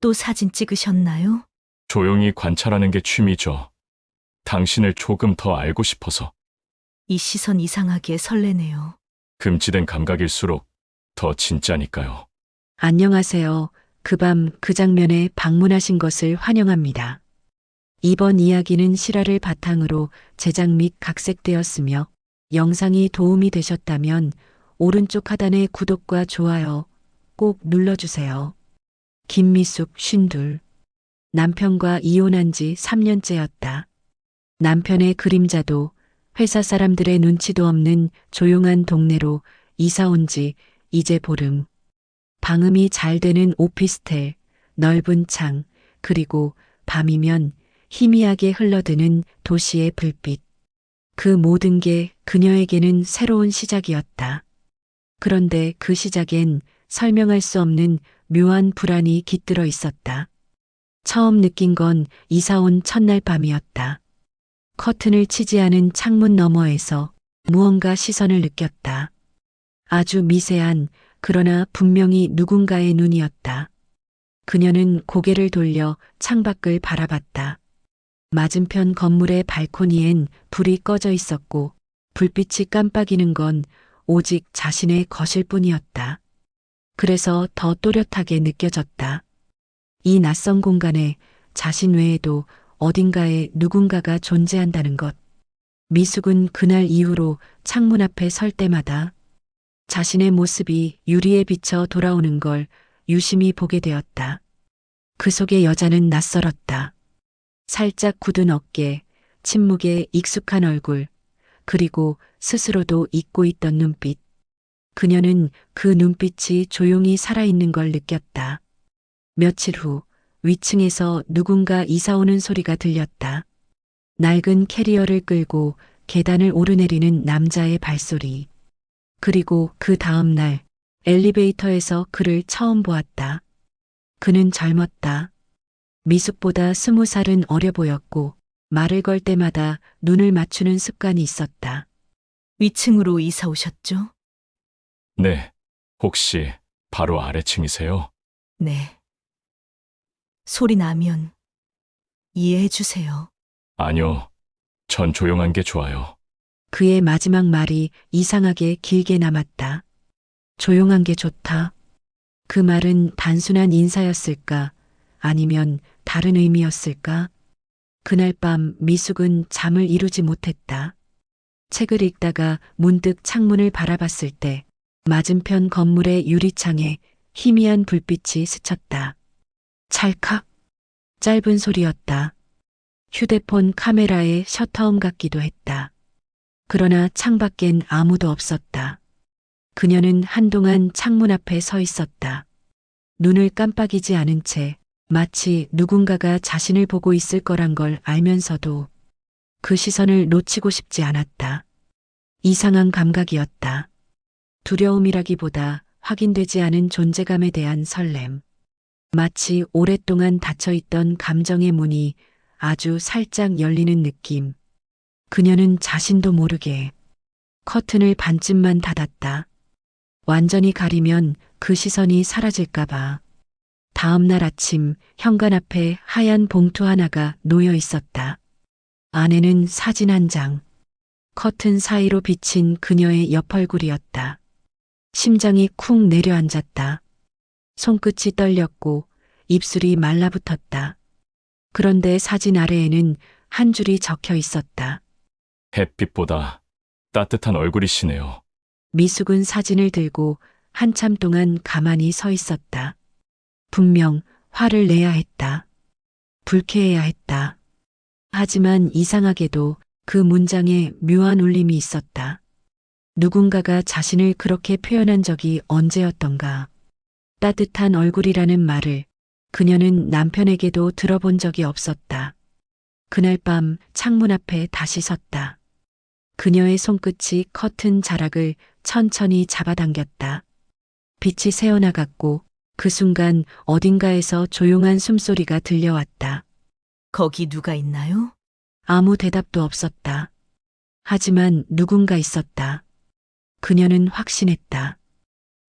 또 사진 찍으셨나요? 조용히 관찰하는 게 취미죠. 당신을 조금 더 알고 싶어서. 이 시선 이상하게 설레네요. 금지된 감각일수록 더 진짜니까요. 안녕하세요. 그 밤 그 장면에 방문하신 것을 환영합니다. 이번 이야기는 실화를 바탕으로 제작 및 각색되었으며 영상이 도움이 되셨다면 오른쪽 하단의 구독과 좋아요 꼭 눌러주세요. 김미숙 52. 남편과 이혼한 지 3년째였다. 남편의 그림자도 회사 사람들의 눈치도 없는 조용한 동네로 이사 온 지 이제 보름. 방음이 잘 되는 오피스텔, 넓은 창, 그리고 밤이면 희미하게 흘러드는 도시의 불빛. 그 모든 게 그녀에게는 새로운 시작이었다. 그런데 그 시작엔 설명할 수 없는 묘한 불안이 깃들어 있었다. 처음 느낀 건 이사 온 첫날 밤이었다. 커튼을 치지 않은 창문 너머에서 무언가 시선을 느꼈다. 아주 미세한 그러나 분명히 누군가의 눈이었다. 그녀는 고개를 돌려 창밖을 바라봤다. 맞은편 건물의 발코니엔 불이 꺼져 있었고 불빛이 깜빡이는 건 오직 자신의 것일 뿐이었다. 그래서 더 또렷하게 느껴졌다. 이 낯선 공간에 자신 외에도 어딘가에 누군가가 존재한다는 것. 미숙은 그날 이후로 창문 앞에 설 때마다 자신의 모습이 유리에 비쳐 돌아오는 걸 유심히 보게 되었다. 그 속의 여자는 낯설었다. 살짝 굳은 어깨, 침묵에 익숙한 얼굴, 그리고 스스로도 잊고 있던 눈빛. 그녀는 그 눈빛이 조용히 살아있는 걸 느꼈다. 며칠 후 위층에서 누군가 이사 오는 소리가 들렸다. 낡은 캐리어를 끌고 계단을 오르내리는 남자의 발소리. 그리고 그 다음 날 엘리베이터에서 그를 처음 보았다. 그는 젊었다. 미숙보다 20살은 어려 보였고 말을 걸 때마다 눈을 맞추는 습관이 있었다. 위층으로 이사 오셨죠? 네. 혹시 바로 아래층이세요? 네. 소리 나면 이해해 주세요. 아니요. 전 조용한 게 좋아요. 그의 마지막 말이 이상하게 길게 남았다. 조용한 게 좋다. 그 말은 단순한 인사였을까? 아니면 다른 의미였을까? 그날 밤 미숙은 잠을 이루지 못했다. 책을 읽다가 문득 창문을 바라봤을 때 맞은편 건물의 유리창에 희미한 불빛이 스쳤다. 찰칵. 짧은 소리였다. 휴대폰 카메라의 셔터음 같기도 했다. 그러나 창밖엔 아무도 없었다. 그녀는 한동안 창문 앞에 서 있었다. 눈을 깜빡이지 않은 채 마치 누군가가 자신을 보고 있을 거란 걸 알면서도 그 시선을 놓치고 싶지 않았다. 이상한 감각이었다. 두려움이라기보다 확인되지 않은 존재감에 대한 설렘. 마치 오랫동안 닫혀있던 감정의 문이 아주 살짝 열리는 느낌. 그녀는 자신도 모르게 커튼을 반쯤만 닫았다. 완전히 가리면 그 시선이 사라질까봐. 다음 날 아침 현관 앞에 하얀 봉투 하나가 놓여 있었다. 안에는 사진 한 장. 커튼 사이로 비친 그녀의 옆얼굴이었다. 심장이 쿵 내려앉았다. 손끝이 떨렸고 입술이 말라붙었다. 그런데 사진 아래에는 한 줄이 적혀 있었다. 햇빛보다 따뜻한 얼굴이시네요. 미숙은 사진을 들고 한참 동안 가만히 서 있었다. 분명 화를 내야 했다. 불쾌해야 했다. 하지만 이상하게도 그 문장에 묘한 울림이 있었다. 누군가가 자신을 그렇게 표현한 적이 언제였던가. 따뜻한 얼굴이라는 말을 그녀는 남편에게도 들어본 적이 없었다. 그날 밤 창문 앞에 다시 섰다. 그녀의 손끝이 커튼 자락을 천천히 잡아당겼다. 빛이 새어나갔고 그 순간 어딘가에서 조용한 숨소리가 들려왔다. 거기 누가 있나요? 아무 대답도 없었다. 하지만 누군가 있었다. 그녀는 확신했다.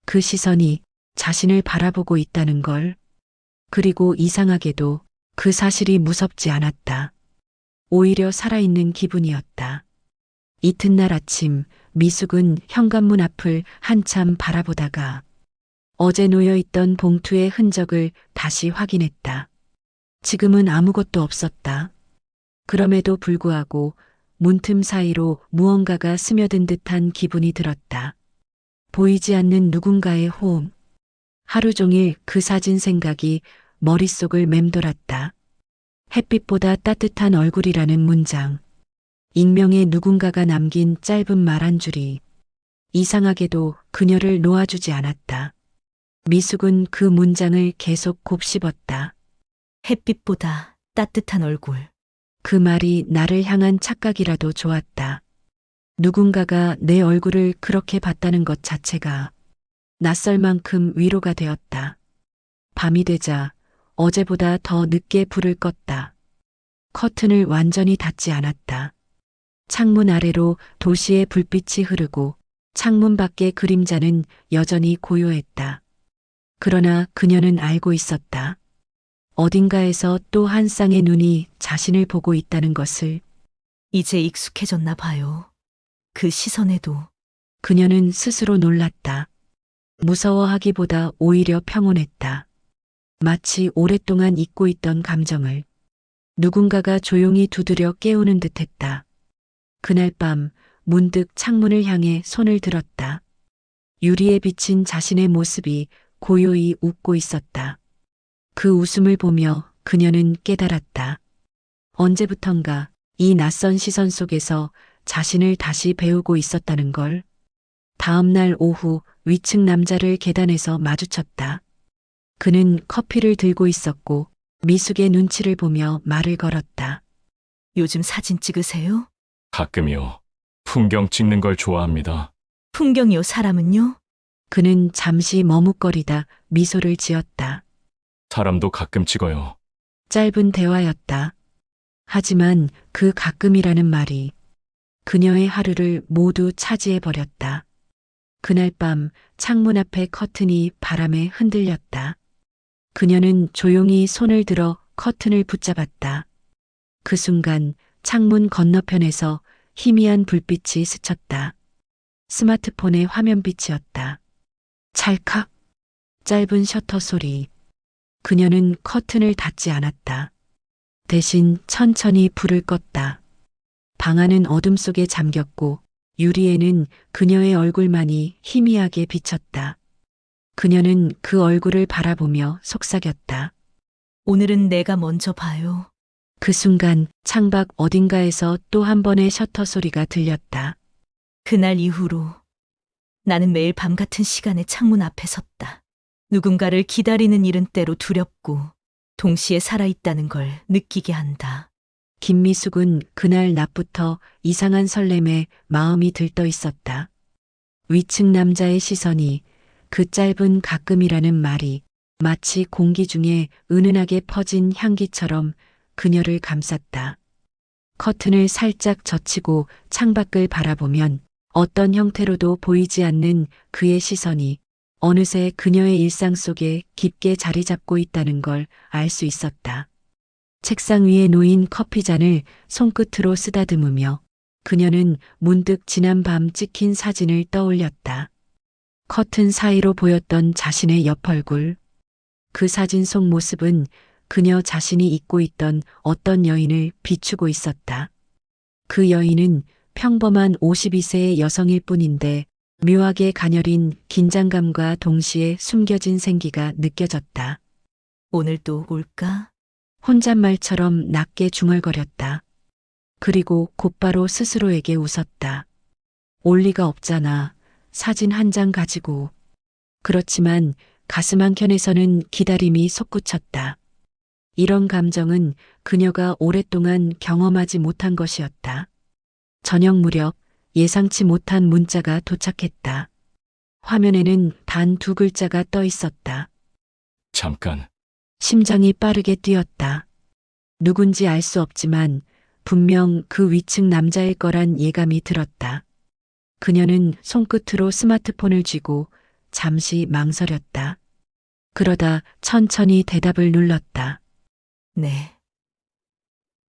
그 시선이 자신을 바라보고 있다는 걸. 그리고 이상하게도 그 사실이 무섭지 않았다. 오히려 살아있는 기분이었다. 이튿날 아침 미숙은 현관문 앞을 한참 바라보다가 어제 놓여있던 봉투의 흔적을 다시 확인했다. 지금은 아무것도 없었다. 그럼에도 불구하고 문틈 사이로 무언가가 스며든 듯한 기분이 들었다. 보이지 않는 누군가의 호응. 하루 종일 그 사진 생각이 머릿속을 맴돌았다. 햇빛보다 따뜻한 얼굴이라는 문장. 익명의 누군가가 남긴 짧은 말 한 줄이 이상하게도 그녀를 놓아주지 않았다. 미숙은 그 문장을 계속 곱씹었다. 햇빛보다 따뜻한 얼굴. 그 말이 나를 향한 착각이라도 좋았다. 누군가가 내 얼굴을 그렇게 봤다는 것 자체가 낯설 만큼 위로가 되었다. 밤이 되자 어제보다 더 늦게 불을 껐다. 커튼을 완전히 닫지 않았다. 창문 아래로 도시의 불빛이 흐르고 창문 밖의 그림자는 여전히 고요했다. 그러나 그녀는 알고 있었다. 어딘가에서 또 한 쌍의 눈이 자신을 보고 있다는 것을. 이제 익숙해졌나 봐요. 그 시선에도. 그녀는 스스로 놀랐다. 무서워하기보다 오히려 평온했다. 마치 오랫동안 잊고 있던 감정을 누군가가 조용히 두드려 깨우는 듯했다. 그날 밤 문득 창문을 향해 손을 들었다. 유리에 비친 자신의 모습이 고요히 웃고 있었다. 그 웃음을 보며 그녀는 깨달았다. 언제부턴가 이 낯선 시선 속에서 자신을 다시 배우고 있었다는 걸. 다음 날 오후 위층 남자를 계단에서 마주쳤다. 그는 커피를 들고 있었고 미숙의 눈치를 보며 말을 걸었다. 요즘 사진 찍으세요? 가끔이요. 풍경 찍는 걸 좋아합니다. 풍경이요, 사람은요? 그는 잠시 머뭇거리다 미소를 지었다. 사람도 가끔 찍어요. 짧은 대화였다. 하지만 그 가끔이라는 말이 그녀의 하루를 모두 차지해버렸다. 그날 밤 창문 앞의 커튼이 바람에 흔들렸다. 그녀는 조용히 손을 들어 커튼을 붙잡았다. 그 순간 창문 건너편에서 희미한 불빛이 스쳤다. 스마트폰의 화면빛이었다. 찰칵. 짧은 셔터 소리. 그녀는 커튼을 닫지 않았다. 대신 천천히 불을 껐다. 방 안은 어둠 속에 잠겼고 유리에는 그녀의 얼굴만이 희미하게 비쳤다. 그녀는 그 얼굴을 바라보며 속삭였다. 오늘은 내가 먼저 봐요. 그 순간 창밖 어딘가에서 또 한 번의 셔터 소리가 들렸다. 그날 이후로 나는 매일 밤 같은 시간에 창문 앞에 섰다. 누군가를 기다리는 일은 때로 두렵고 동시에 살아있다는 걸 느끼게 한다. 김미숙은 그날 낮부터 이상한 설렘에 마음이 들떠 있었다. 위층 남자의 시선이, 그 짧은 가끔이라는 말이 마치 공기 중에 은은하게 퍼진 향기처럼 그녀를 감쌌다. 커튼을 살짝 젖히고 창밖을 바라보면 어떤 형태로도 보이지 않는 그의 시선이 어느새 그녀의 일상 속에 깊게 자리 잡고 있다는 걸 알 수 있었다. 책상 위에 놓인 커피잔을 손끝으로 쓰다듬으며 그녀는 문득 지난 밤 찍힌 사진을 떠올렸다. 커튼 사이로 보였던 자신의 옆 얼굴. 그 사진 속 모습은 그녀 자신이 잊고 있던 어떤 여인을 비추고 있었다. 그 여인은 평범한 52세의 여성일 뿐인데 묘하게 가녀린 긴장감과 동시에 숨겨진 생기가 느껴졌다. 오늘 또 올까? 혼잣말처럼 낮게 중얼거렸다. 그리고 곧바로 스스로에게 웃었다. 올 리가 없잖아. 사진 한 장 가지고. 그렇지만 가슴 한켠에서는 기다림이 솟구쳤다. 이런 감정은 그녀가 오랫동안 경험하지 못한 것이었다. 저녁 무렵 예상치 못한 문자가 도착했다. 화면에는 단 2글자가 떠 있었다. 잠깐. 심장이 빠르게 뛰었다. 누군지 알 수 없지만 분명 그 위층 남자일 거란 예감이 들었다. 그녀는 손끝으로 스마트폰을 쥐고 잠시 망설였다. 그러다 천천히 대답을 눌렀다. 네.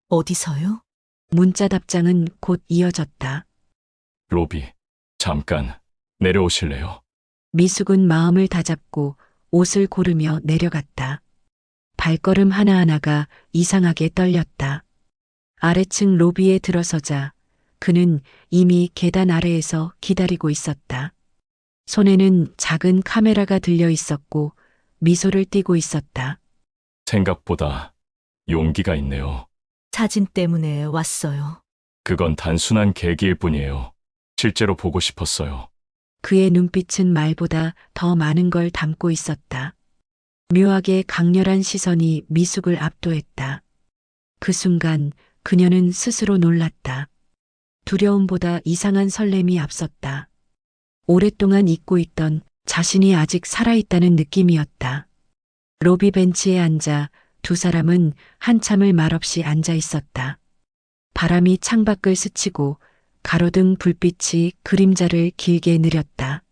어디서요? 문자 답장은 곧 이어졌다. 로비, 잠깐 내려오실래요? 미숙은 마음을 다잡고 옷을 고르며 내려갔다. 발걸음 하나하나가 이상하게 떨렸다. 아래층 로비에 들어서자 그는 이미 계단 아래에서 기다리고 있었다. 손에는 작은 카메라가 들려 있었고 미소를 띠고 있었다. 생각보다 용기가 있네요. 사진 때문에 왔어요. 그건 단순한 계기일 뿐이에요. 실제로 보고 싶었어요. 그의 눈빛은 말보다 더 많은 걸 담고 있었다. 묘하게 강렬한 시선이 미숙을 압도했다. 그 순간 그녀는 스스로 놀랐다. 두려움보다 이상한 설렘이 앞섰다. 오랫동안 잊고 있던 자신이 아직 살아있다는 느낌이었다. 로비 벤치에 앉아 두 사람은 한참을 말없이 앉아 있었다. 바람이 창밖을 스치고 가로등 불빛이 그림자를 길게 느렸다.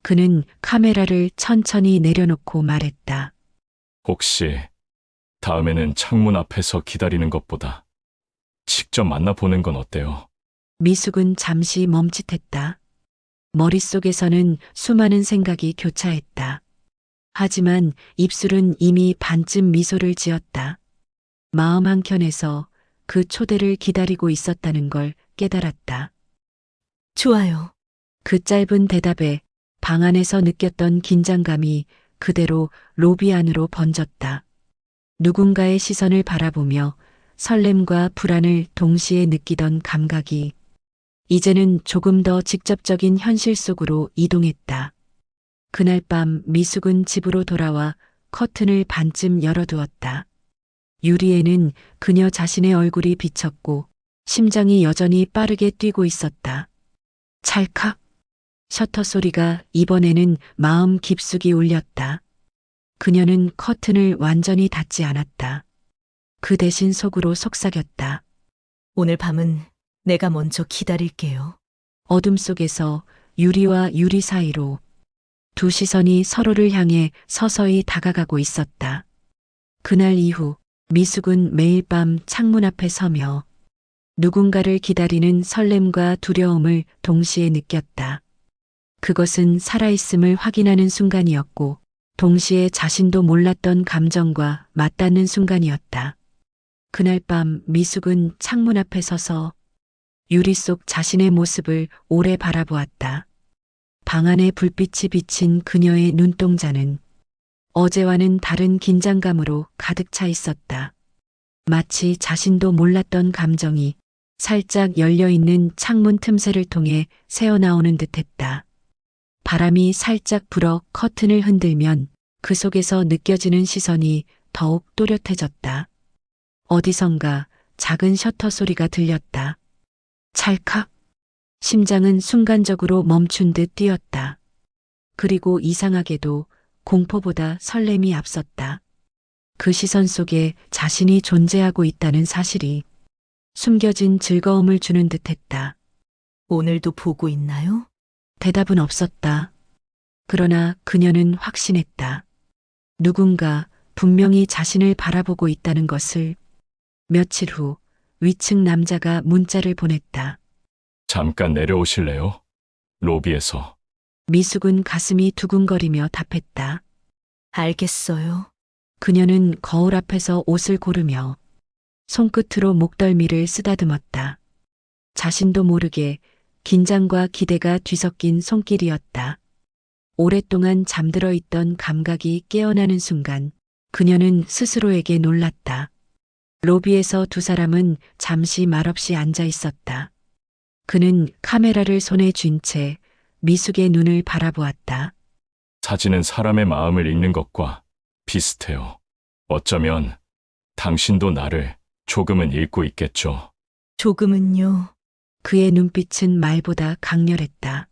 그는 카메라를 천천히 내려놓고 말했다. 혹시 다음에는 창문 앞에서 기다리는 것보다 직접 만나보는 건 어때요? 미숙은 잠시 멈칫했다. 머릿속에서는 수많은 생각이 교차했다. 하지만 입술은 이미 반쯤 미소를 지었다. 마음 한켠에서 그 초대를 기다리고 있었다는 걸 깨달았다. 좋아요. 그 짧은 대답에 방 안에서 느꼈던 긴장감이 그대로 로비 안으로 번졌다. 누군가의 시선을 바라보며 설렘과 불안을 동시에 느끼던 감각이 이제는 조금 더 직접적인 현실 속으로 이동했다. 그날 밤 미숙은 집으로 돌아와 커튼을 반쯤 열어두었다. 유리에는 그녀 자신의 얼굴이 비쳤고 심장이 여전히 빠르게 뛰고 있었다. 찰칵! 셔터 소리가 이번에는 마음 깊숙이 울렸다. 그녀는 커튼을 완전히 닫지 않았다. 그 대신 속으로 속삭였다. 오늘 밤은 내가 먼저 기다릴게요. 어둠 속에서 유리와 유리 사이로 두 시선이 서로를 향해 서서히 다가가고 있었다. 그날 이후 미숙은 매일 밤 창문 앞에 서며 누군가를 기다리는 설렘과 두려움을 동시에 느꼈다. 그것은 살아있음을 확인하는 순간이었고 동시에 자신도 몰랐던 감정과 맞닿는 순간이었다. 그날 밤 미숙은 창문 앞에 서서 유리 속 자신의 모습을 오래 바라보았다. 방 안에 불빛이 비친 그녀의 눈동자는 어제와는 다른 긴장감으로 가득 차 있었다. 마치 자신도 몰랐던 감정이 살짝 열려있는 창문 틈새를 통해 새어나오는 듯했다. 바람이 살짝 불어 커튼을 흔들면 그 속에서 느껴지는 시선이 더욱 또렷해졌다. 어디선가 작은 셔터 소리가 들렸다. 찰칵! 심장은 순간적으로 멈춘 듯 뛰었다. 그리고 이상하게도 공포보다 설렘이 앞섰다. 그 시선 속에 자신이 존재하고 있다는 사실이 숨겨진 즐거움을 주는 듯했다. 오늘도 보고 있나요? 대답은 없었다. 그러나 그녀는 확신했다. 누군가 분명히 자신을 바라보고 있다는 것을. 며칠 후 위층 남자가 문자를 보냈다. 잠깐 내려오실래요? 로비에서. 미숙은 가슴이 두근거리며 답했다. 알겠어요. 그녀는 거울 앞에서 옷을 고르며 손끝으로 목덜미를 쓰다듬었다. 자신도 모르게 긴장과 기대가 뒤섞인 손길이었다. 오랫동안 잠들어 있던 감각이 깨어나는 순간 그녀는 스스로에게 놀랐다. 로비에서 두 사람은 잠시 말없이 앉아 있었다. 그는 카메라를 손에 쥔 채 미숙의 눈을 바라보았다. 사진은 사람의 마음을 읽는 것과 비슷해요. 어쩌면 당신도 나를 조금은 읽고 있겠죠. 조금은요. 그의 눈빛은 말보다 강렬했다.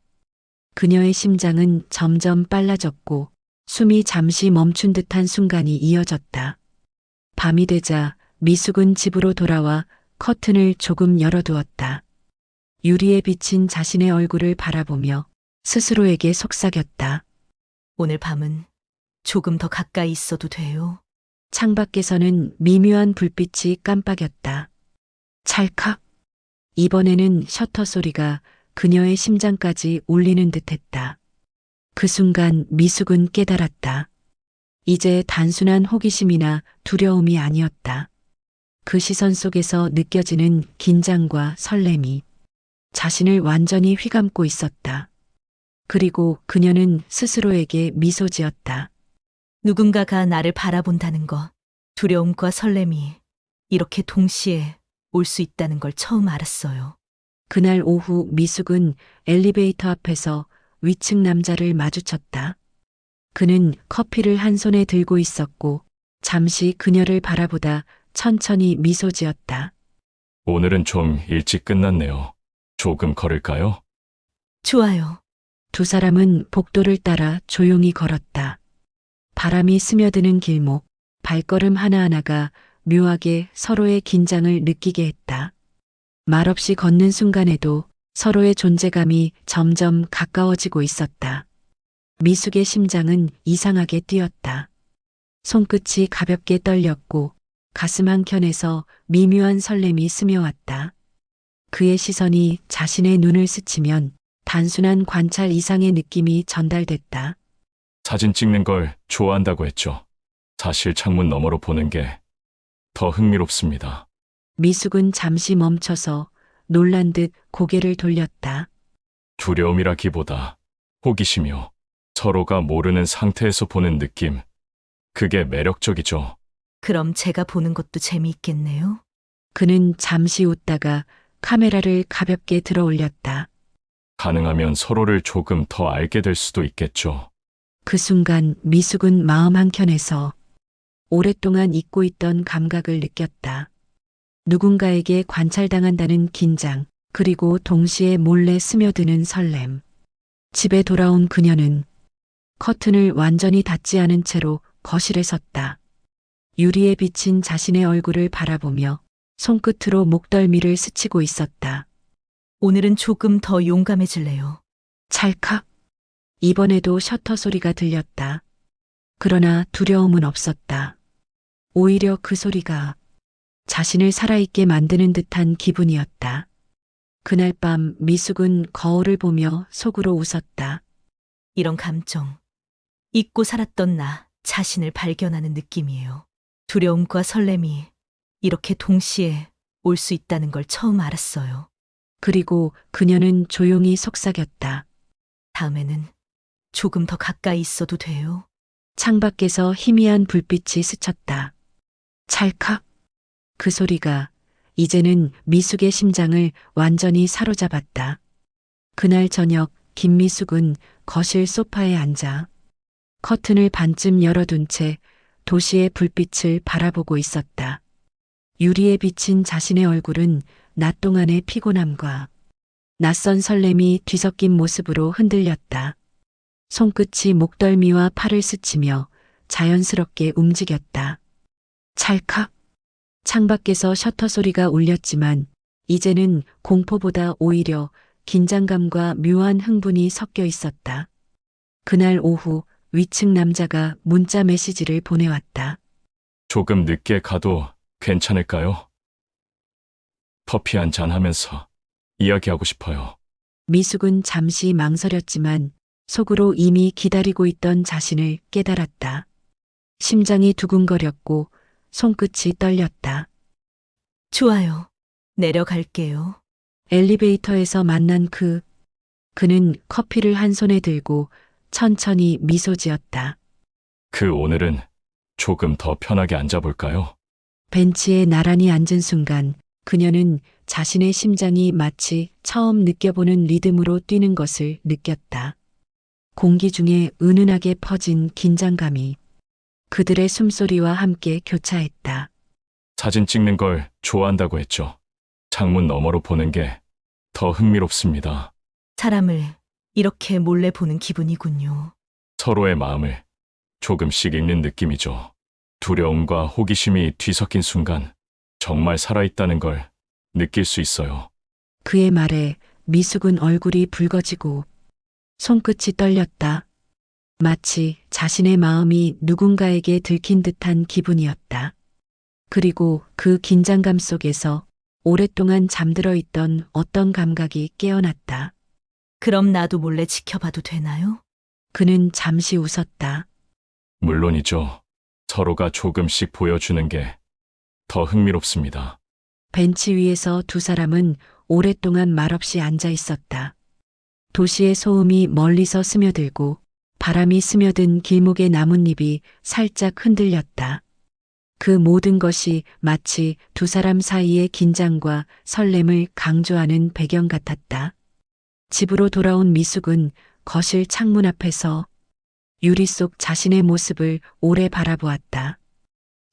그녀의 심장은 점점 빨라졌고 숨이 잠시 멈춘 듯한 순간이 이어졌다. 밤이 되자 미숙은 집으로 돌아와 커튼을 조금 열어두었다. 유리에 비친 자신의 얼굴을 바라보며 스스로에게 속삭였다. 오늘 밤은 조금 더 가까이 있어도 돼요. 창밖에서는 미묘한 불빛이 깜빡였다. 찰칵. 이번에는 셔터 소리가 그녀의 심장까지 울리는 듯했다. 그 순간 미숙은 깨달았다. 이제 단순한 호기심이나 두려움이 아니었다. 그 시선 속에서 느껴지는 긴장과 설렘이 자신을 완전히 휘감고 있었다. 그리고 그녀는 스스로에게 미소 지었다. 누군가가 나를 바라본다는 것, 두려움과 설렘이 이렇게 동시에 올 수 있다는 걸 처음 알았어요. 그날 오후 미숙은 엘리베이터 앞에서 위층 남자를 마주쳤다. 그는 커피를 한 손에 들고 있었고 잠시 그녀를 바라보다 천천히 미소 지었다. 오늘은 좀 일찍 끝났네요. 조금 걸을까요? 좋아요. 두 사람은 복도를 따라 조용히 걸었다. 바람이 스며드는 길목, 발걸음 하나하나가 묘하게 서로의 긴장을 느끼게 했다. 말없이 걷는 순간에도 서로의 존재감이 점점 가까워지고 있었다. 미숙의 심장은 이상하게 뛰었다. 손끝이 가볍게 떨렸고 가슴 한켠에서 미묘한 설렘이 스며왔다. 그의 시선이 자신의 눈을 스치면 단순한 관찰 이상의 느낌이 전달됐다. 사진 찍는 걸 좋아한다고 했죠. 사실 창문 너머로 보는 게 더 흥미롭습니다. 미숙은 잠시 멈춰서 놀란 듯 고개를 돌렸다. 두려움이라기보다 호기심이요. 서로가 모르는 상태에서 보는 느낌. 그게 매력적이죠. 그럼 제가 보는 것도 재미있겠네요. 그는 잠시 웃다가 카메라를 가볍게 들어 올렸다. 가능하면 서로를 조금 더 알게 될 수도 있겠죠. 그 순간 미숙은 마음 한켠에서 오랫동안 잊고 있던 감각을 느꼈다. 누군가에게 관찰당한다는 긴장, 그리고 동시에 몰래 스며드는 설렘. 집에 돌아온 그녀는 커튼을 완전히 닫지 않은 채로 거실에 섰다. 유리에 비친 자신의 얼굴을 바라보며 손끝으로 목덜미를 스치고 있었다. 오늘은 조금 더 용감해질래요. 찰칵. 이번에도 셔터 소리가 들렸다. 그러나 두려움은 없었다. 오히려 그 소리가 자신을 살아있게 만드는 듯한 기분이었다. 그날 밤 미숙은 거울을 보며 속으로 웃었다. 이런 감정. 잊고 살았던 나 자신을 발견하는 느낌이에요. 두려움과 설렘이 이렇게 동시에 올 수 있다는 걸 처음 알았어요. 그리고 그녀는 조용히 속삭였다. 다음에는 조금 더 가까이 있어도 돼요. 창밖에서 희미한 불빛이 스쳤다. 찰칵. 그 소리가 이제는 미숙의 심장을 완전히 사로잡았다. 그날 저녁 김미숙은 거실 소파에 앉아 커튼을 반쯤 열어둔 채 도시의 불빛을 바라보고 있었다. 유리에 비친 자신의 얼굴은 낮 동안의 피곤함과 낯선 설렘이 뒤섞인 모습으로 흔들렸다. 손끝이 목덜미와 팔을 스치며 자연스럽게 움직였다. 찰칵. 창밖에서 셔터 소리가 울렸지만 이제는 공포보다 오히려 긴장감과 묘한 흥분이 섞여 있었다. 그날 오후 위층 남자가 문자 메시지를 보내왔다. 조금 늦게 가도 괜찮을까요? 커피 한 잔 하면서 이야기하고 싶어요. 미숙은 잠시 망설였지만 속으로 이미 기다리고 있던 자신을 깨달았다. 심장이 두근거렸고 손끝이 떨렸다. 좋아요. 내려갈게요. 엘리베이터에서 만난 그는 커피를 한 손에 들고 천천히 미소 지었다. 오늘은 조금 더 편하게 앉아볼까요? 벤치에 나란히 앉은 순간 그녀는 자신의 심장이 마치 처음 느껴보는 리듬으로 뛰는 것을 느꼈다. 공기 중에 은은하게 퍼진 긴장감이 그들의 숨소리와 함께 교차했다. 사진 찍는 걸 좋아한다고 했죠. 창문 너머로 보는 게 더 흥미롭습니다. 사람을 이렇게 몰래 보는 기분이군요. 서로의 마음을 조금씩 읽는 느낌이죠. 두려움과 호기심이 뒤섞인 순간 정말 살아있다는 걸 느낄 수 있어요. 그의 말에 미숙은 얼굴이 붉어지고 손끝이 떨렸다. 마치 자신의 마음이 누군가에게 들킨 듯한 기분이었다. 그리고 그 긴장감 속에서 오랫동안 잠들어 있던 어떤 감각이 깨어났다. 그럼 나도 몰래 지켜봐도 되나요? 그는 잠시 웃었다. 물론이죠. 서로가 조금씩 보여주는 게 더 흥미롭습니다. 벤치 위에서 두 사람은 오랫동안 말없이 앉아 있었다. 도시의 소음이 멀리서 스며들고 바람이 스며든 길목의 나뭇잎이 살짝 흔들렸다. 그 모든 것이 마치 두 사람 사이의 긴장과 설렘을 강조하는 배경 같았다. 집으로 돌아온 미숙은 거실 창문 앞에서 유리 속 자신의 모습을 오래 바라보았다.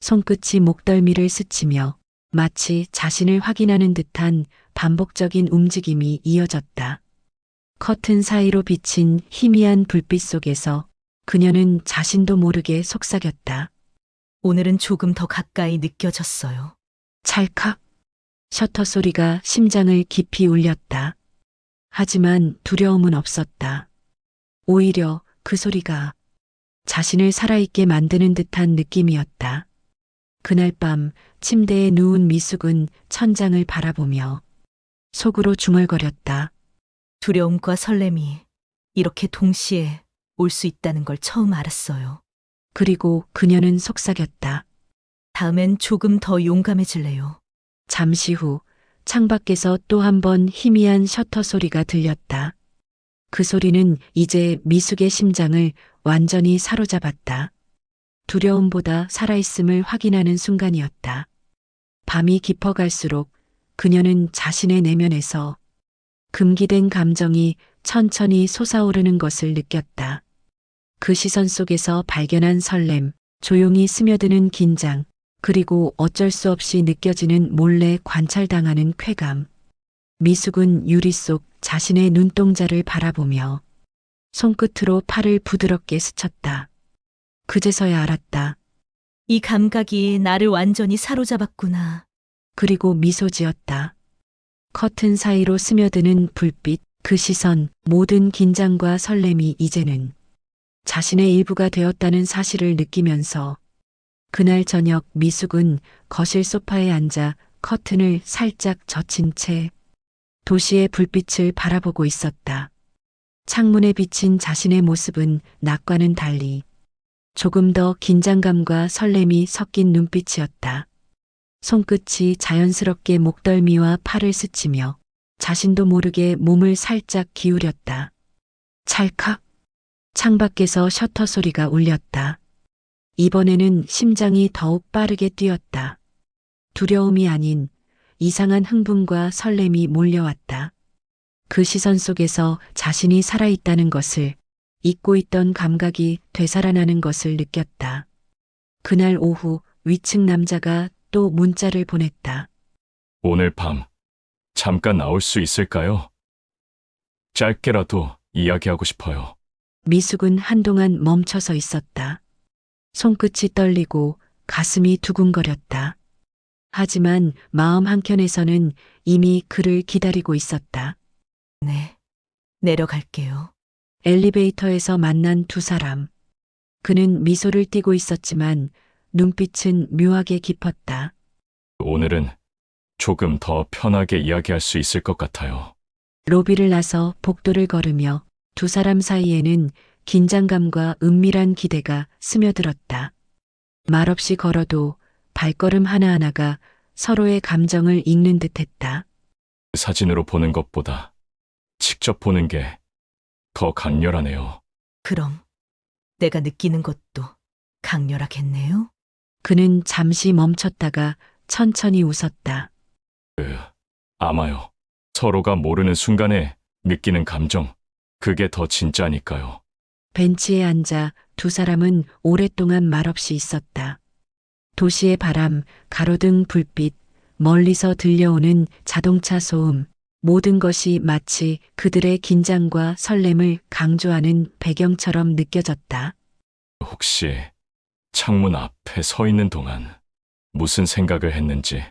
손끝이 목덜미를 스치며 마치 자신을 확인하는 듯한 반복적인 움직임이 이어졌다. 커튼 사이로 비친 희미한 불빛 속에서 그녀는 자신도 모르게 속삭였다. 오늘은 조금 더 가까이 느껴졌어요. 찰칵. 셔터 소리가 심장을 깊이 울렸다. 하지만 두려움은 없었다. 오히려 그 소리가 자신을 살아있게 만드는 듯한 느낌이었다. 그날 밤 침대에 누운 미숙은 천장을 바라보며 속으로 중얼거렸다. 두려움과 설렘이 이렇게 동시에 올 수 있다는 걸 처음 알았어요. 그리고 그녀는 속삭였다. 다음엔 조금 더 용감해질래요. 잠시 후 창밖에서 또 한 번 희미한 셔터 소리가 들렸다. 그 소리는 이제 미숙의 심장을 완전히 사로잡았다. 두려움보다 살아있음을 확인하는 순간이었다. 밤이 깊어갈수록 그녀는 자신의 내면에서 금기된 감정이 천천히 솟아오르는 것을 느꼈다. 그 시선 속에서 발견한 설렘, 조용히 스며드는 긴장, 그리고 어쩔 수 없이 느껴지는 몰래 관찰당하는 쾌감. 미숙은 유리 속 자신의 눈동자를 바라보며 손끝으로 팔을 부드럽게 스쳤다. 그제서야 알았다. 이 감각이 나를 완전히 사로잡았구나. 그리고 미소 지었다. 커튼 사이로 스며드는 불빛, 그 시선, 모든 긴장과 설렘이 이제는 자신의 일부가 되었다는 사실을 느끼면서 그날 저녁 미숙은 거실 소파에 앉아 커튼을 살짝 젖힌 채 도시의 불빛을 바라보고 있었다. 창문에 비친 자신의 모습은 낮과는 달리 조금 더 긴장감과 설렘이 섞인 눈빛이었다. 손끝이 자연스럽게 목덜미와 팔을 스치며 자신도 모르게 몸을 살짝 기울였다. 찰칵. 창밖에서 셔터 소리가 울렸다. 이번에는 심장이 더욱 빠르게 뛰었다. 두려움이 아닌 이상한 흥분과 설렘이 몰려왔다. 그 시선 속에서 자신이 살아있다는 것을, 잊고 있던 감각이 되살아나는 것을 느꼈다. 그날 오후 위층 남자가 또 문자를 보냈다. 오늘 밤 잠깐 나올 수 있을까요? 짧게라도 이야기하고 싶어요. 미숙은 한동안 멈춰서 있었다. 손끝이 떨리고 가슴이 두근거렸다. 하지만 마음 한켠에서는 이미 그를 기다리고 있었다. 네, 내려갈게요. 엘리베이터에서 만난 두 사람. 그는 미소를 띠고 있었지만 눈빛은 묘하게 깊었다. 오늘은 조금 더 편하게 이야기할 수 있을 것 같아요. 로비를 나서 복도를 걸으며 두 사람 사이에는 긴장감과 은밀한 기대가 스며들었다. 말없이 걸어도 발걸음 하나하나가 서로의 감정을 읽는 듯했다. 사진으로 보는 것보다 직접 보는 게 더 강렬하네요. 그럼 내가 느끼는 것도 강렬하겠네요. 그는 잠시 멈췄다가 천천히 웃었다. 아마요. 서로가 모르는 순간에 느끼는 감정, 그게 더 진짜니까요. 벤치에 앉아 두 사람은 오랫동안 말없이 있었다. 도시의 바람, 가로등 불빛, 멀리서 들려오는 자동차 소음, 모든 것이 마치 그들의 긴장과 설렘을 강조하는 배경처럼 느껴졌다. 혹시 창문 앞에 서 있는 동안 무슨 생각을 했는지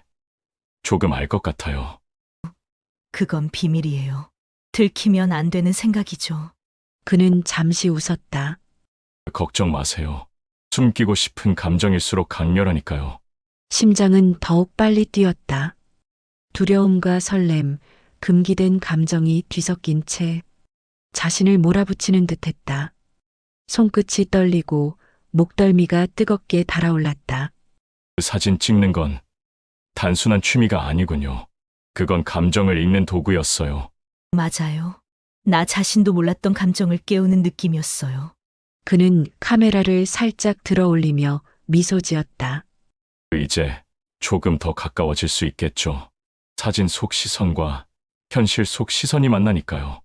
조금 알 것 같아요. 그건 비밀이에요. 들키면 안 되는 생각이죠. 그는 잠시 웃었다. 걱정 마세요. 숨기고 싶은 감정일수록 강렬하니까요. 심장은 더욱 빨리 뛰었다. 두려움과 설렘, 금기된 감정이 뒤섞인 채 자신을 몰아붙이는 듯했다. 손끝이 떨리고 목덜미가 뜨겁게 달아올랐다. 사진 찍는 건 단순한 취미가 아니군요. 그건 감정을 읽는 도구였어요. 맞아요. 나 자신도 몰랐던 감정을 깨우는 느낌이었어요. 그는 카메라를 살짝 들어 올리며 미소 지었다. 이제 조금 더 가까워질 수 있겠죠. 사진 속 시선과 현실 속 시선이 만나니까요.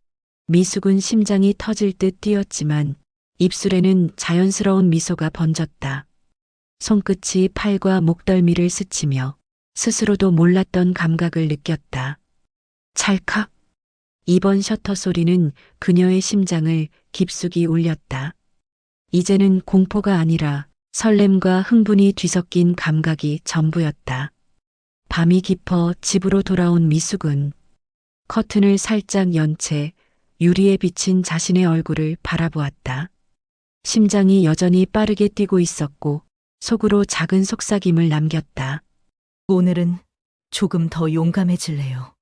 미숙은 심장이 터질 듯 뛰었지만 입술에는 자연스러운 미소가 번졌다. 손끝이 팔과 목덜미를 스치며 스스로도 몰랐던 감각을 느꼈다. 찰칵. 이번 셔터 소리는 그녀의 심장을 깊숙이 울렸다. 이제는 공포가 아니라 설렘과 흥분이 뒤섞인 감각이 전부였다. 밤이 깊어 집으로 돌아온 미숙은 커튼을 살짝 연 채 유리에 비친 자신의 얼굴을 바라보았다. 심장이 여전히 빠르게 뛰고 있었고 속으로 작은 속삭임을 남겼다. 오늘은 조금 더 용감해질래요.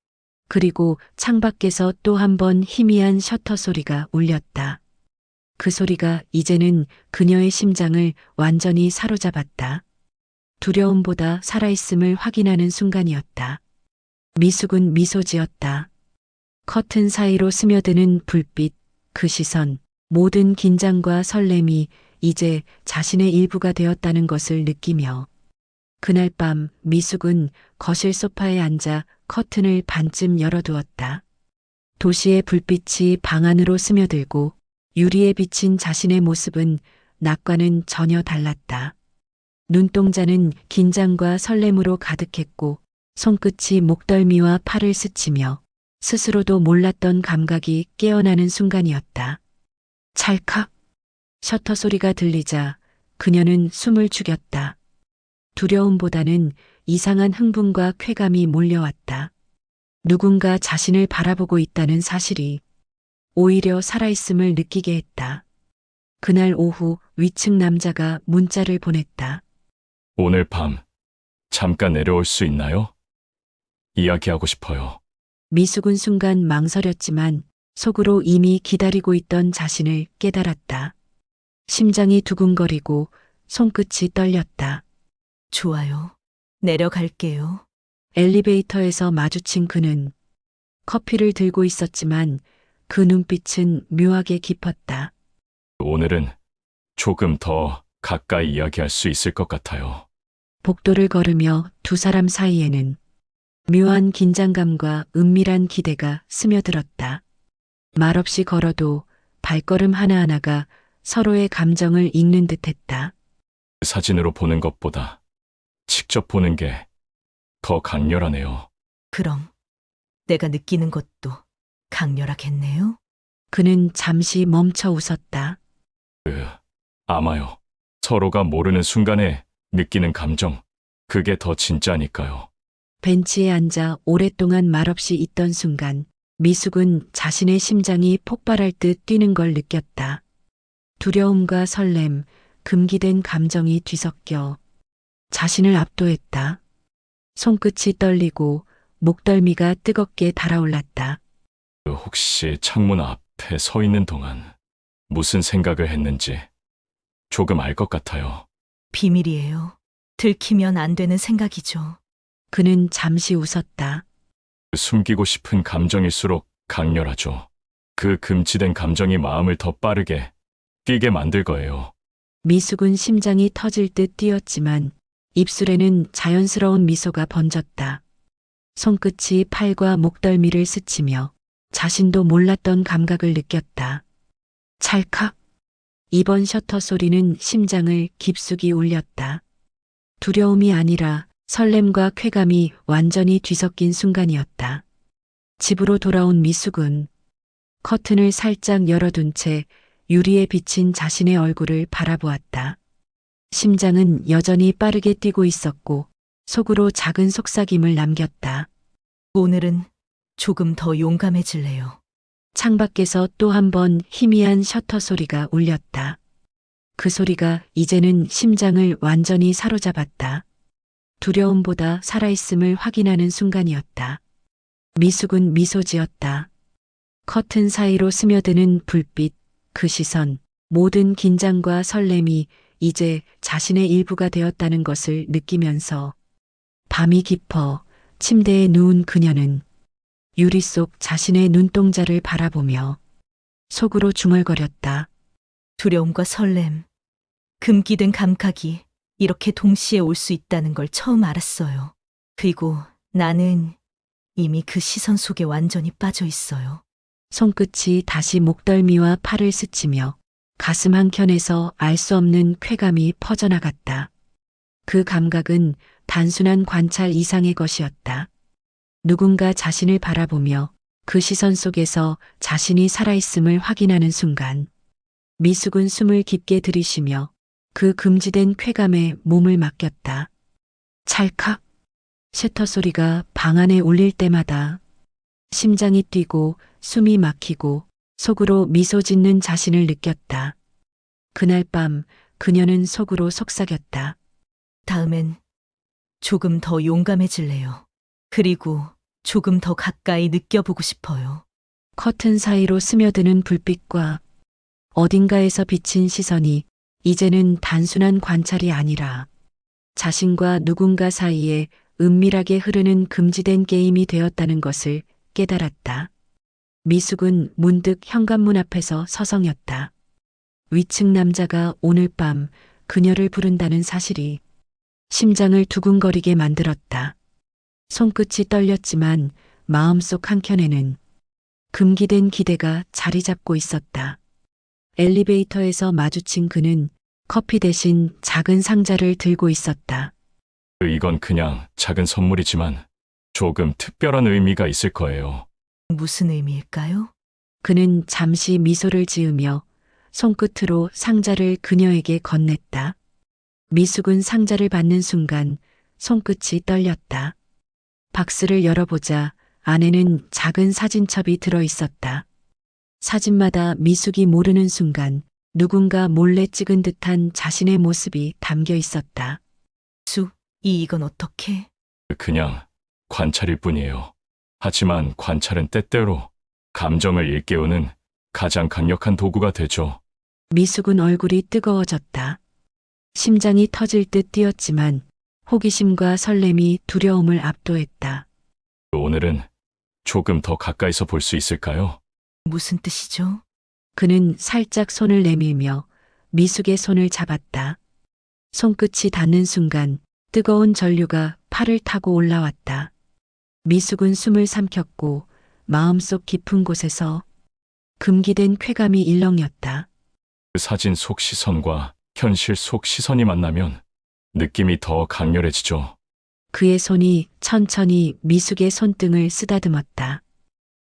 그리고 창밖에서 또 한 번 희미한 셔터 소리가 울렸다. 그 소리가 이제는 그녀의 심장을 완전히 사로잡았다. 두려움보다 살아있음을 확인하는 순간이었다. 미숙은 미소 지었다. 커튼 사이로 스며드는 불빛, 그 시선, 모든 긴장과 설렘이 이제 자신의 일부가 되었다는 것을 느끼며 그날 밤 미숙은 거실 소파에 앉아 커튼을 반쯤 열어두었다. 도시의 불빛이 방 안으로 스며들고 유리에 비친 자신의 모습은 낮과는 전혀 달랐다. 눈동자는 긴장과 설렘으로 가득했고 손끝이 목덜미와 팔을 스치며 스스로도 몰랐던 감각이 깨어나는 순간이었다. 찰칵. 셔터 소리가 들리자 그녀는 숨을 죽였다. 두려움보다는 이상한 흥분과 쾌감이 몰려왔다. 누군가 자신을 바라보고 있다는 사실이 오히려 살아있음을 느끼게 했다. 그날 오후 위층 남자가 문자를 보냈다. 오늘 밤 잠깐 내려올 수 있나요? 이야기하고 싶어요. 미숙은 순간 망설였지만 속으로 이미 기다리고 있던 자신을 깨달았다. 심장이 두근거리고 손끝이 떨렸다. 좋아요. 내려갈게요. 엘리베이터에서 마주친 그는 커피를 들고 있었지만 그 눈빛은 묘하게 깊었다. 오늘은 조금 더 가까이 이야기할 수 있을 것 같아요. 복도를 걸으며 두 사람 사이에는 묘한 긴장감과 은밀한 기대가 스며들었다. 말없이 걸어도 발걸음 하나하나가 서로의 감정을 읽는 듯했다. 사진으로 보는 것보다 직접 보는 게 더 강렬하네요. 그럼 내가 느끼는 것도 강렬하겠네요. 그는 잠시 멈춰 웃었다. 아마요. 서로가 모르는 순간에 느끼는 감정, 그게 더 진짜니까요. 벤치에 앉아 오랫동안 말없이 있던 순간 미숙은 자신의 심장이 폭발할 듯 뛰는 걸 느꼈다. 두려움과 설렘, 금기된 감정이 뒤섞여 자신을 압도했다. 손끝이 떨리고 목덜미가 뜨겁게 달아올랐다. 혹시 창문 앞에 서 있는 동안 무슨 생각을 했는지 조금 알 것 같아요. 비밀이에요. 들키면 안 되는 생각이죠. 그는 잠시 웃었다. 숨기고 싶은 감정일수록 강렬하죠. 그 금지된 감정이 마음을 더 빠르게 뛰게 만들 거예요. 미숙은 심장이 터질 듯 뛰었지만 입술에는 자연스러운 미소가 번졌다. 손끝이 팔과 목덜미를 스치며 자신도 몰랐던 감각을 느꼈다. 찰칵. 이번 셔터 소리는 심장을 깊숙이 울렸다. 두려움이 아니라 설렘과 쾌감이 완전히 뒤섞인 순간이었다. 집으로 돌아온 미숙은 커튼을 살짝 열어둔 채 유리에 비친 자신의 얼굴을 바라보았다. 심장은 여전히 빠르게 뛰고 있었고 속으로 작은 속삭임을 남겼다. 오늘은 조금 더 용감해질래요. 창밖에서 또 한 번 희미한 셔터 소리가 울렸다. 그 소리가 이제는 심장을 완전히 사로잡았다. 두려움보다 살아있음을 확인하는 순간이었다. 미숙은 미소 지었다. 커튼 사이로 스며드는 불빛, 그 시선, 모든 긴장과 설렘이 이제 자신의 일부가 되었다는 것을 느끼면서 밤이 깊어 침대에 누운 그녀는 유리 속 자신의 눈동자를 바라보며 속으로 중얼거렸다. 두려움과 설렘, 금기된 감각이 이렇게 동시에 올 수 있다는 걸 처음 알았어요. 그리고 나는 이미 그 시선 속에 완전히 빠져 있어요. 손끝이 다시 목덜미와 팔을 스치며 가슴 한켠에서 알 수 없는 쾌감이 퍼져나갔다. 그 감각은 단순한 관찰 이상의 것이었다. 누군가 자신을 바라보며 그 시선 속에서 자신이 살아있음을 확인하는 순간, 미숙은 숨을 깊게 들이쉬며 그 금지된 쾌감에 몸을 맡겼다. 찰칵! 셔터 소리가 방 안에 울릴 때마다 심장이 뛰고 숨이 막히고 속으로 미소 짓는 자신을 느꼈다. 그날 밤 그녀는 속으로 속삭였다. 다음엔 조금 더 용감해질래요. 그리고 조금 더 가까이 느껴보고 싶어요. 커튼 사이로 스며드는 불빛과 어딘가에서 비친 시선이 이제는 단순한 관찰이 아니라 자신과 누군가 사이에 은밀하게 흐르는 금지된 게임이 되었다는 것을 깨달았다. 미숙은 문득 현관문 앞에서 서성였다. 위층 남자가 오늘 밤 그녀를 부른다는 사실이 심장을 두근거리게 만들었다. 손끝이 떨렸지만 마음속 한켠에는 금기된 기대가 자리 잡고 있었다. 엘리베이터에서 마주친 그는 커피 대신 작은 상자를 들고 있었다. 이건 그냥 작은 선물이지만 조금 특별한 의미가 있을 거예요. 무슨 의미일까요? 그는 잠시 미소를 지으며 손끝으로 상자를 그녀에게 건넸다. 미숙은 상자를 받는 순간 손끝이 떨렸다. 박스를 열어보자 안에는 작은 사진첩이 들어 있었다. 사진마다 미숙이 모르는 순간 누군가 몰래 찍은 듯한 자신의 모습이 담겨 있었다. 이건 어떻게? 그냥 관찰일 뿐이에요. 하지만 관찰은 때때로 감정을 일깨우는 가장 강력한 도구가 되죠. 미숙은 얼굴이 뜨거워졌다. 심장이 터질 듯 뛰었지만 호기심과 설렘이 두려움을 압도했다. 오늘은 조금 더 가까이서 볼 수 있을까요? 무슨 뜻이죠? 그는 살짝 손을 내밀며 미숙의 손을 잡았다. 손끝이 닿는 순간 뜨거운 전류가 팔을 타고 올라왔다. 미숙은 숨을 삼켰고 마음속 깊은 곳에서 금기된 쾌감이 일렁였다. 그 사진 속 시선과 현실 속 시선이 만나면 느낌이 더 강렬해지죠. 그의 손이 천천히 미숙의 손등을 쓰다듬었다.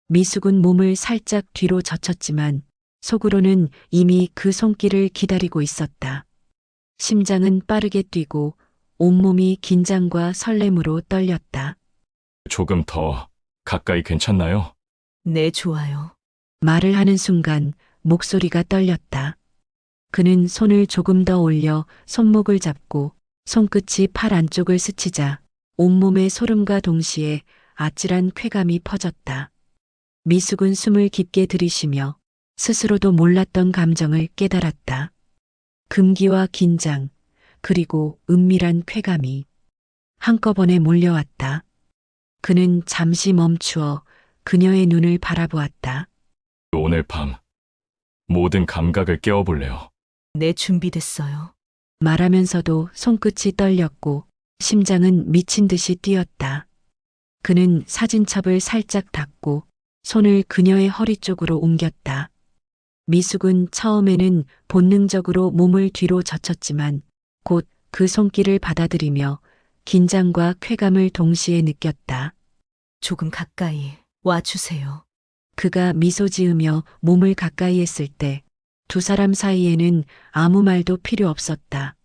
미숙은 몸을 살짝 뒤로 젖혔지만 속으로는 이미 그 손길을 기다리고 있었다. 심장은 빠르게 뛰고 온몸이 긴장과 설렘으로 떨렸다. 조금 더 가까이 괜찮나요? 네, 좋아요. 말을 하는 순간 목소리가 떨렸다. 그는 손을 조금 더 올려 손목을 잡고 손끝이 팔 안쪽을 스치자 온몸의 소름과 동시에 아찔한 쾌감이 퍼졌다. 미숙은 숨을 깊게 들이쉬며 스스로도 몰랐던 감정을 깨달았다. 금기와 긴장, 그리고 은밀한 쾌감이 한꺼번에 몰려왔다. 그는 잠시 멈추어 그녀의 눈을 바라보았다. 오늘 밤 모든 감각을 깨워볼래요. 네, 준비됐어요. 말하면서도 손끝이 떨렸고 심장은 미친 듯이 뛰었다. 그는 사진첩을 살짝 닫고 손을 그녀의 허리 쪽으로 옮겼다. 미숙은 처음에는 본능적으로 몸을 뒤로 젖혔지만 곧 그 손길을 받아들이며 긴장과 쾌감을 동시에 느꼈다. 조금 가까이 와주세요. 그가 미소 지으며 몸을 가까이 했을 때 두 사람 사이에는 아무 말도 필요 없었다.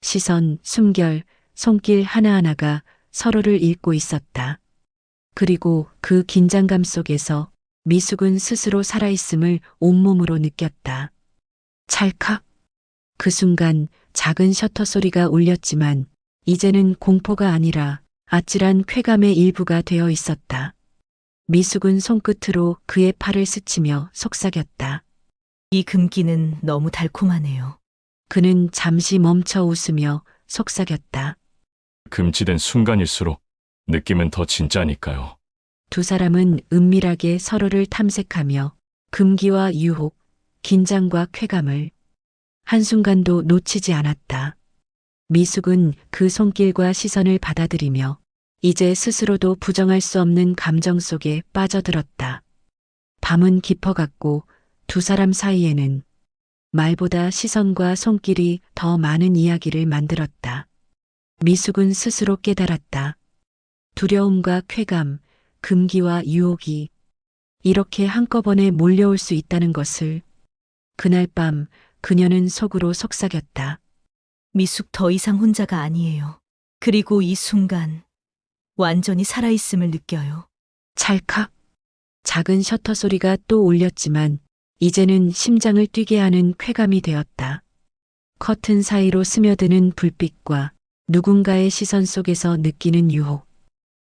시선, 숨결, 손길 하나하나가 서로를 읽고 있었다. 그리고 그 긴장감 속에서 미숙은 스스로 살아있음을 온몸으로 느꼈다. 찰칵! 그 순간 작은 셔터 소리가 울렸지만 이제는 공포가 아니라 아찔한 쾌감의 일부가 되어 있었다. 미숙은 손끝으로 그의 팔을 스치며 속삭였다. 이 금기는 너무 달콤하네요. 그는 잠시 멈춰 웃으며 속삭였다. 금지된 순간일수록 느낌은 더 진짜니까요. 두 사람은 은밀하게 서로를 탐색하며 금기와 유혹, 긴장과 쾌감을 한순간도 놓치지 않았다. 미숙은 그 손길과 시선을 받아들이며 이제 스스로도 부정할 수 없는 감정 속에 빠져들었다. 밤은 깊어갔고 두 사람 사이에는 말보다 시선과 손길이 더 많은 이야기를 만들었다. 미숙은 스스로 깨달았다. 두려움과 쾌감, 금기와 유혹이 이렇게 한꺼번에 몰려올 수 있다는 것을. 그날 밤 그녀는 속으로 속삭였다. 미숙 더 이상 혼자가 아니에요. 그리고 이 순간 완전히 살아있음을 느껴요. 찰칵. 작은 셔터 소리가 또 울렸지만 이제는 심장을 뛰게 하는 쾌감이 되었다. 커튼 사이로 스며드는 불빛과 누군가의 시선 속에서 느끼는 유혹.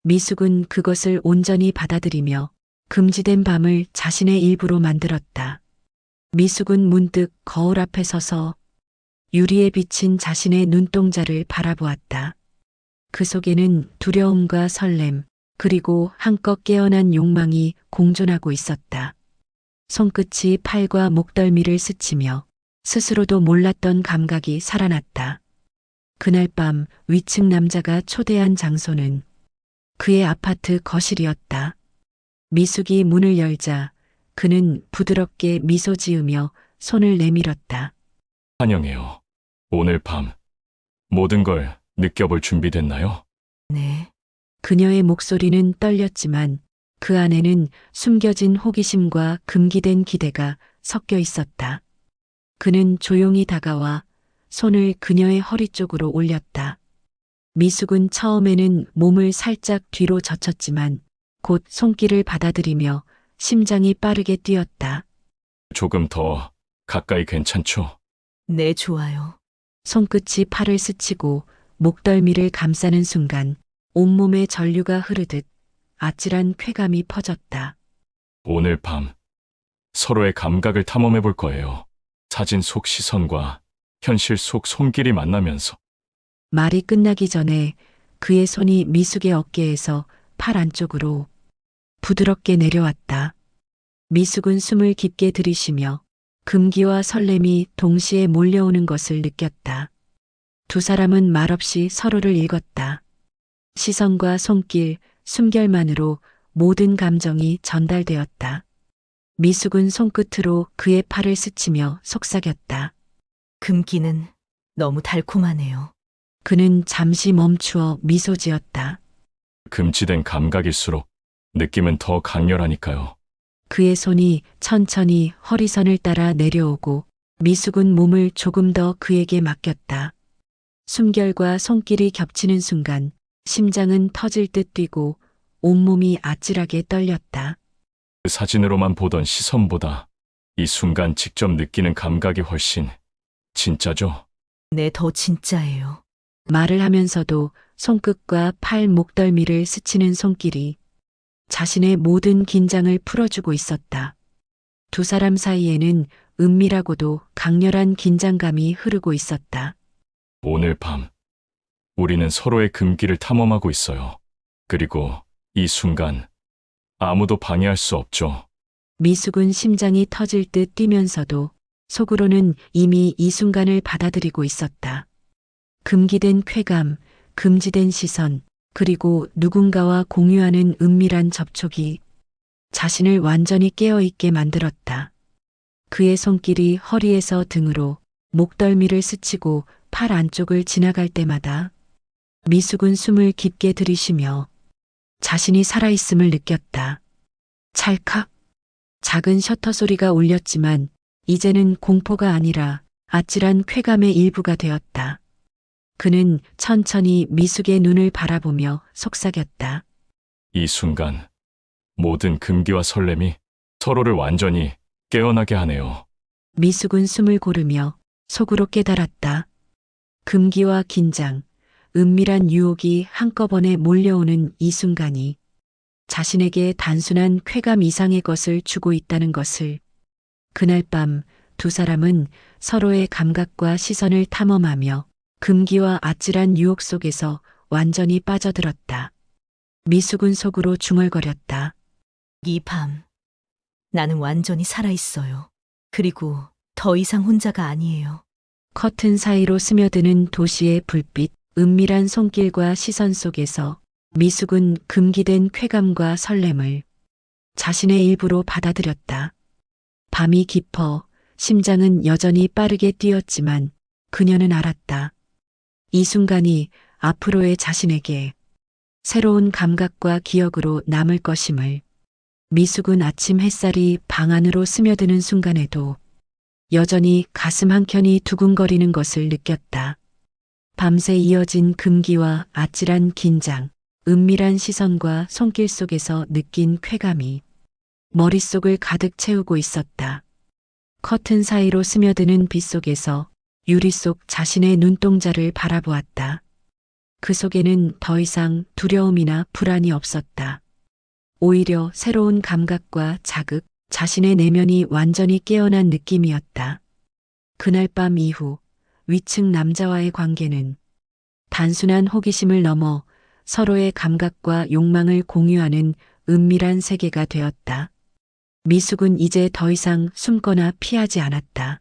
미숙은 그것을 온전히 받아들이며 금지된 밤을 자신의 일부로 만들었다. 미숙은 문득 거울 앞에 서서 유리에 비친 자신의 눈동자를 바라보았다. 그 속에는 두려움과 설렘, 그리고 한껏 깨어난 욕망이 공존하고 있었다. 손끝이 팔과 목덜미를 스치며 스스로도 몰랐던 감각이 살아났다. 그날 밤 위층 남자가 초대한 장소는 그의 아파트 거실이었다. 미숙이 문을 열자 그는 부드럽게 미소 지으며 손을 내밀었다. 환영해요. 오늘 밤 모든 걸 느껴볼 준비됐나요? 네. 그녀의 목소리는 떨렸지만 그 안에는 숨겨진 호기심과 금기된 기대가 섞여 있었다. 그는 조용히 다가와 손을 그녀의 허리 쪽으로 올렸다. 미숙은 처음에는 몸을 살짝 뒤로 젖혔지만 곧 손길을 받아들이며 심장이 빠르게 뛰었다. 조금 더 가까이 괜찮죠? 네, 좋아요. 손끝이 팔을 스치고 목덜미를 감싸는 순간 온몸에 전류가 흐르듯 아찔한 쾌감이 퍼졌다. 오늘 밤 서로의 감각을 탐험해 볼 거예요. 사진 속 시선과 현실 속 손길이 만나면서. 말이 끝나기 전에 그의 손이 미숙의 어깨에서 팔 안쪽으로 부드럽게 내려왔다. 미숙은 숨을 깊게 들이쉬며 금기와 설렘이 동시에 몰려오는 것을 느꼈다. 두 사람은 말없이 서로를 읽었다. 시선과 손길, 숨결만으로 모든 감정이 전달되었다. 미숙은 손끝으로 그의 팔을 스치며 속삭였다. 금기는 너무 달콤하네요. 그는 잠시 멈추어 미소 지었다. 금지된 감각일수록 느낌은 더 강렬하니까요. 그의 손이 천천히 허리선을 따라 내려오고 미숙은 몸을 조금 더 그에게 맡겼다. 숨결과 손길이 겹치는 순간 심장은 터질 듯 뛰고 온몸이 아찔하게 떨렸다. 그 사진으로만 보던 시선보다 이 순간 직접 느끼는 감각이 훨씬 진짜죠? 네, 더 진짜예요. 말을 하면서도 손끝과 팔 목덜미를 스치는 손길이 자신의 모든 긴장을 풀어주고 있었다. 두 사람 사이에는 은밀하고도 강렬한 긴장감이 흐르고 있었다. 오늘 밤 우리는 서로의 금기를 탐험하고 있어요. 그리고 이 순간 아무도 방해할 수 없죠. 미숙은 심장이 터질 듯 뛰면서도 속으로는 이미 이 순간을 받아들이고 있었다. 금기된 쾌감, 금지된 시선, 그리고 누군가와 공유하는 은밀한 접촉이 자신을 완전히 깨어있게 만들었다. 그의 손길이 허리에서 등으로 목덜미를 스치고 팔 안쪽을 지나갈 때마다 미숙은 숨을 깊게 들이쉬며 자신이 살아있음을 느꼈다. 찰칵. 작은 셔터 소리가 울렸지만 이제는 공포가 아니라 아찔한 쾌감의 일부가 되었다. 그는 천천히 미숙의 눈을 바라보며 속삭였다. 이 순간 모든 금기와 설렘이 서로를 완전히 깨어나게 하네요. 미숙은 숨을 고르며 속으로 깨달았다. 금기와 긴장, 은밀한 유혹이 한꺼번에 몰려오는 이 순간이 자신에게 단순한 쾌감 이상의 것을 주고 있다는 것을. 그날 밤 두 사람은 서로의 감각과 시선을 탐험하며 금기와 아찔한 유혹 속에서 완전히 빠져들었다. 미숙은 속으로 중얼거렸다. 이 밤, 나는 완전히 살아있어요. 그리고 더 이상 혼자가 아니에요. 커튼 사이로 스며드는 도시의 불빛, 은밀한 손길과 시선 속에서 미숙은 금기된 쾌감과 설렘을 자신의 일부로 받아들였다. 밤이 깊어 심장은 여전히 빠르게 뛰었지만 그녀는 알았다. 이 순간이 앞으로의 자신에게 새로운 감각과 기억으로 남을 것임을. 미숙은 아침 햇살이 방 안으로 스며드는 순간에도 여전히 가슴 한켠이 두근거리는 것을 느꼈다. 밤새 이어진 금기와 아찔한 긴장, 은밀한 시선과 손길 속에서 느낀 쾌감이 머릿속을 가득 채우고 있었다. 커튼 사이로 스며드는 빛 속에서 유리 속 자신의 눈동자를 바라보았다. 그 속에는 더 이상 두려움이나 불안이 없었다. 오히려 새로운 감각과 자극, 자신의 내면이 완전히 깨어난 느낌이었다. 그날 밤 이후 위층 남자와의 관계는 단순한 호기심을 넘어 서로의 감각과 욕망을 공유하는 은밀한 세계가 되었다. 미숙은 이제 더 이상 숨거나 피하지 않았다.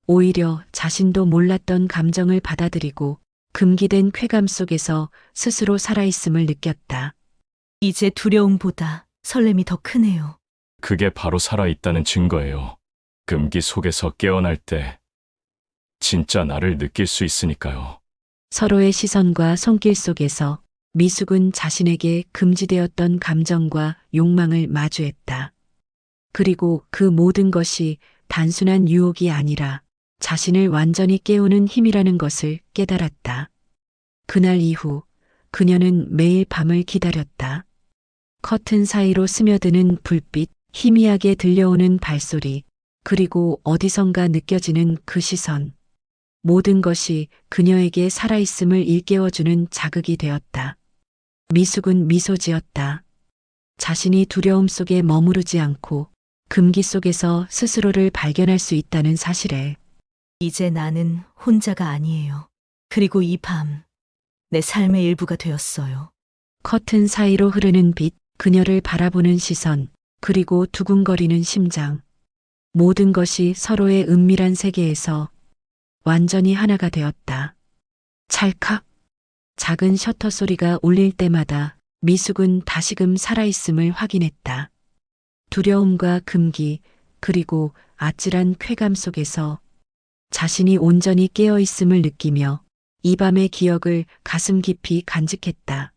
오히려 자신도 몰랐던 감정을 받아들이고 금기된 쾌감 속에서 스스로 살아있음을 느꼈다. 이제 두려움보다 설렘이 더 크네요. 그게 바로 살아있다는 증거예요. 금기 속에서 깨어날 때 진짜 나를 느낄 수 있으니까요. 서로의 시선과 손길 속에서 미숙은 자신에게 금지되었던 감정과 욕망을 마주했다. 그리고 그 모든 것이 단순한 유혹이 아니라 자신을 완전히 깨우는 힘이라는 것을 깨달았다. 그날 이후 그녀는 매일 밤을 기다렸다. 커튼 사이로 스며드는 불빛, 희미하게 들려오는 발소리, 그리고 어디선가 느껴지는 그 시선. 모든 것이 그녀에게 살아있음을 일깨워주는 자극이 되었다. 미숙은 미소 지었다. 자신이 두려움 속에 머무르지 않고 금기 속에서 스스로를 발견할 수 있다는 사실에. 이제 나는 혼자가 아니에요. 그리고 이 밤, 내 삶의 일부가 되었어요. 커튼 사이로 흐르는 빛, 그녀를 바라보는 시선, 그리고 두근거리는 심장. 모든 것이 서로의 은밀한 세계에서 완전히 하나가 되었다. 찰칵. 작은 셔터 소리가 울릴 때마다 미숙은 다시금 살아있음을 확인했다. 두려움과 금기, 그리고 아찔한 쾌감 속에서 자신이 온전히 깨어있음을 느끼며 이 밤의 기억을 가슴 깊이 간직했다.